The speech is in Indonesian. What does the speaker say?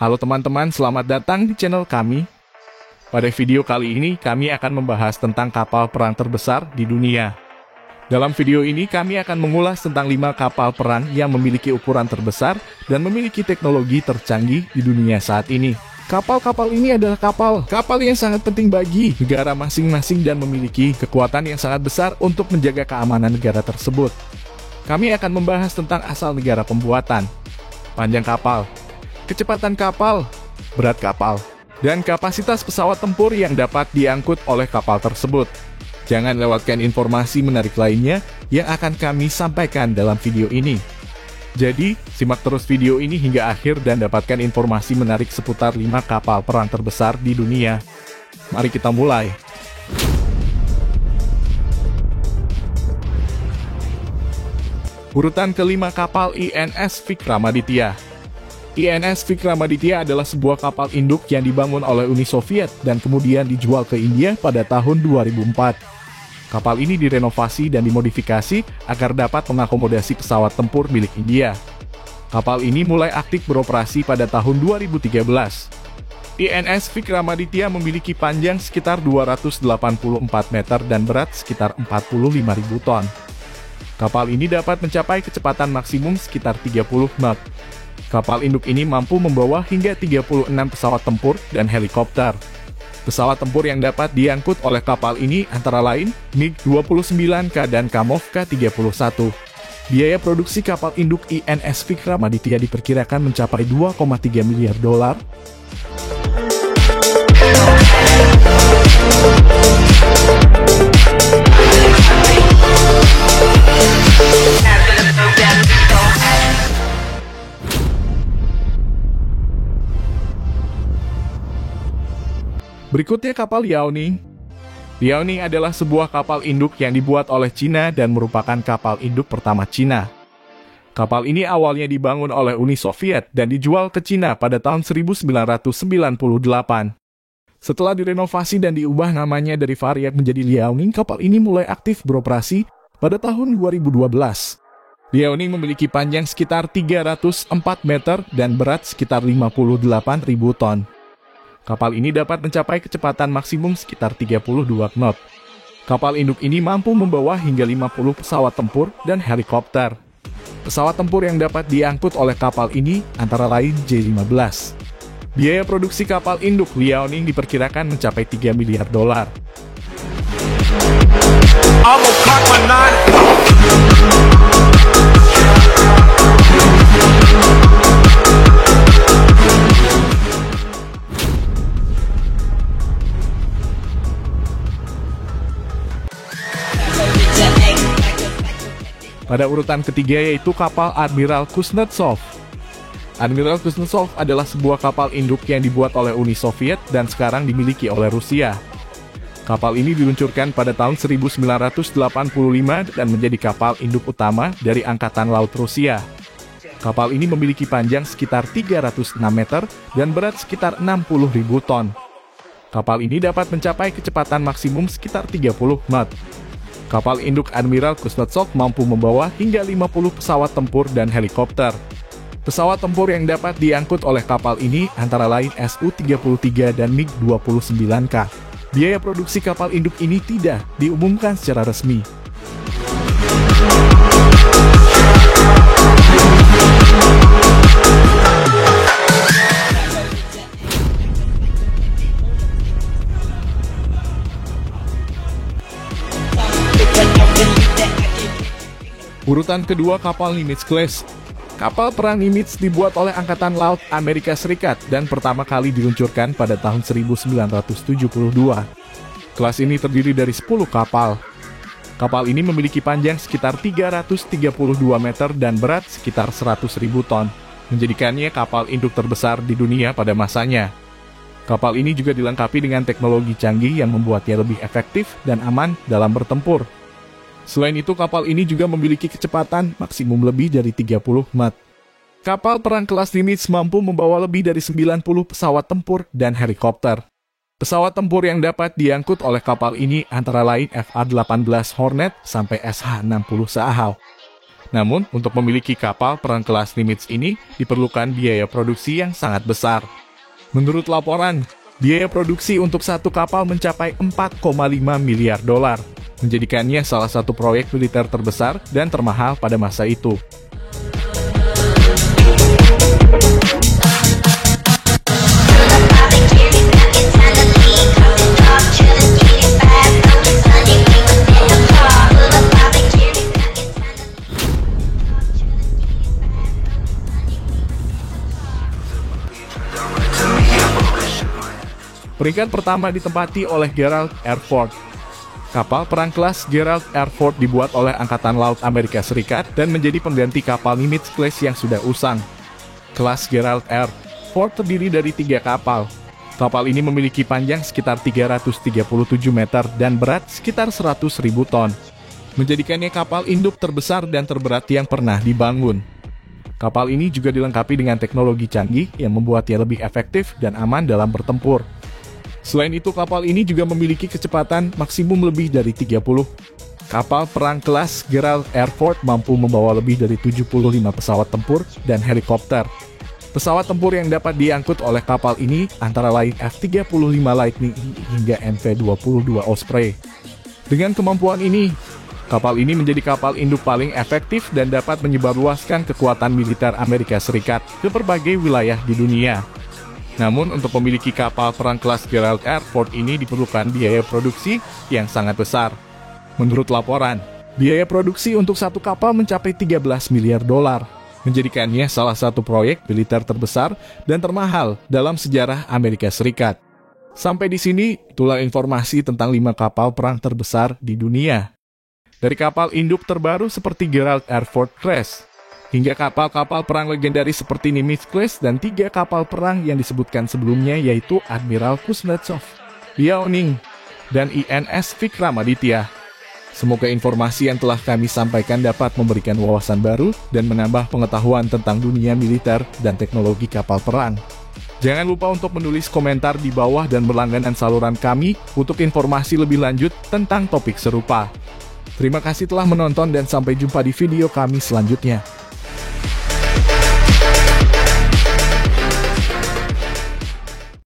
Halo teman-teman, selamat datang di channel kami. Pada video kali ini, kami akan membahas tentang kapal perang terbesar di dunia. Dalam video ini, kami akan mengulas tentang 5 kapal perang yang memiliki ukuran terbesar dan memiliki teknologi tercanggih di dunia saat ini. Kapal-kapal ini adalah kapal yang sangat penting bagi negara masing-masing dan memiliki kekuatan yang sangat besar untuk menjaga keamanan negara tersebut. Kami akan membahas tentang asal negara pembuatan, panjang kapal, kecepatan kapal, berat kapal, dan kapasitas pesawat tempur yang dapat diangkut oleh kapal tersebut. Jangan lewatkan informasi menarik lainnya yang akan kami sampaikan dalam video ini. Jadi, simak terus video ini hingga akhir dan dapatkan informasi menarik seputar 5 kapal perang terbesar di dunia. Mari kita mulai. Urutan kelima, kapal INS Vikramaditya. INS Vikramaditya adalah sebuah kapal induk yang dibangun oleh Uni Soviet dan kemudian dijual ke India pada tahun 2004. Kapal ini direnovasi dan dimodifikasi agar dapat mengakomodasi pesawat tempur milik India. Kapal ini mulai aktif beroperasi pada tahun 2013. INS Vikramaditya memiliki panjang sekitar 284 meter dan berat sekitar 45.000 ton. Kapal ini dapat mencapai kecepatan maksimum sekitar 30 knot. Kapal induk ini mampu membawa hingga 36 pesawat tempur dan helikopter. Pesawat tempur yang dapat diangkut oleh kapal ini antara lain MiG-29K dan Kamov K-31. Biaya produksi kapal induk INS Vikramaditya diperkirakan mencapai $2,3 miliar. Berikutnya kapal Liaoning. Liaoning adalah sebuah kapal induk yang dibuat oleh Cina dan merupakan kapal induk pertama Cina. Kapal ini awalnya dibangun oleh Uni Soviet dan dijual ke Cina pada tahun 1998. Setelah direnovasi dan diubah namanya dari Variak menjadi Liaoning, kapal ini mulai aktif beroperasi pada tahun 2012. Liaoning memiliki panjang sekitar 304 meter dan berat sekitar 58.000 ton. Kapal ini dapat mencapai kecepatan maksimum sekitar 32 knot. Kapal induk ini mampu membawa hingga 50 pesawat tempur dan helikopter. Pesawat tempur yang dapat diangkut oleh kapal ini antara lain J-15. Biaya produksi kapal induk Liaoning diperkirakan mencapai $3 miliar. Pada urutan ketiga yaitu kapal Admiral Kuznetsov. Admiral Kuznetsov adalah sebuah kapal induk yang dibuat oleh Uni Soviet dan sekarang dimiliki oleh Rusia. Kapal ini diluncurkan pada tahun 1985 dan menjadi kapal induk utama dari Angkatan Laut Rusia. Kapal ini memiliki panjang sekitar 306 meter dan berat sekitar 60.000 ton. Kapal ini dapat mencapai kecepatan maksimum sekitar 30 knot. Kapal induk Admiral Kuznetsov mampu membawa hingga 50 pesawat tempur dan helikopter. Pesawat tempur yang dapat diangkut oleh kapal ini antara lain Su-33 dan MiG-29K. Biaya produksi kapal induk ini tidak diumumkan secara resmi. Urutan kedua, kapal Nimitz-class. Kapal perang Nimitz dibuat oleh Angkatan Laut Amerika Serikat dan pertama kali diluncurkan pada tahun 1972. Kelas ini terdiri dari 10 kapal. Kapal ini memiliki panjang sekitar 332 meter dan berat sekitar 100.000 ton, menjadikannya kapal induk terbesar di dunia pada masanya. Kapal ini juga dilengkapi dengan teknologi canggih yang membuatnya lebih efektif dan aman dalam bertempur. Selain itu, kapal ini juga memiliki kecepatan maksimum lebih dari 30 knot. Kapal perang kelas Nimitz mampu membawa lebih dari 90 pesawat tempur dan helikopter. Pesawat tempur yang dapat diangkut oleh kapal ini antara lain FA-18 Hornet sampai SH-60 Saahau. Namun, untuk memiliki kapal perang kelas Nimitz ini diperlukan biaya produksi yang sangat besar. Menurut laporan, biaya produksi untuk satu kapal mencapai 4,5 miliar dolar, menjadikannya salah satu proyek militer terbesar dan termahal pada masa itu. Peringkat pertama ditempati oleh Gerald R. Ford. Kapal perang kelas Gerald R. Ford dibuat oleh Angkatan Laut Amerika Serikat dan menjadi pengganti kapal Nimitz class yang sudah usang. Kelas Gerald R. Ford terdiri dari 3 kapal. Kapal ini memiliki panjang sekitar 337 meter dan berat sekitar 100.000 ton, menjadikannya kapal induk terbesar dan terberat yang pernah dibangun. Kapal ini juga dilengkapi dengan teknologi canggih yang membuatnya lebih efektif dan aman dalam bertempur. Selain itu, kapal ini juga memiliki kecepatan maksimum lebih dari 30. Kapal perang kelas Gerald R. Ford mampu membawa lebih dari 75 pesawat tempur dan helikopter. Pesawat tempur yang dapat diangkut oleh kapal ini antara lain F-35 Lightning hingga MV-22 Osprey. Dengan kemampuan ini, kapal ini menjadi kapal induk paling efektif dan dapat menyebarluaskan kekuatan militer Amerika Serikat ke berbagai wilayah di dunia. Namun, untuk memiliki kapal perang kelas Gerald R. Ford ini diperlukan biaya produksi yang sangat besar. Menurut laporan, biaya produksi untuk satu kapal mencapai 13 miliar dolar, menjadikannya salah satu proyek militer terbesar dan termahal dalam sejarah Amerika Serikat. Sampai di sini, itulah informasi tentang 5 kapal perang terbesar di dunia. Dari kapal induk terbaru seperti Gerald R. Ford class, hingga kapal-kapal perang legendaris seperti Nimitz class dan 3 kapal perang yang disebutkan sebelumnya yaitu Admiral Kuznetsov, Liaoning, dan INS Vikramaditya. Semoga informasi yang telah kami sampaikan dapat memberikan wawasan baru dan menambah pengetahuan tentang dunia militer dan teknologi kapal perang. Jangan lupa untuk menulis komentar di bawah dan berlangganan saluran kami untuk informasi lebih lanjut tentang topik serupa. Terima kasih telah menonton dan sampai jumpa di video kami selanjutnya.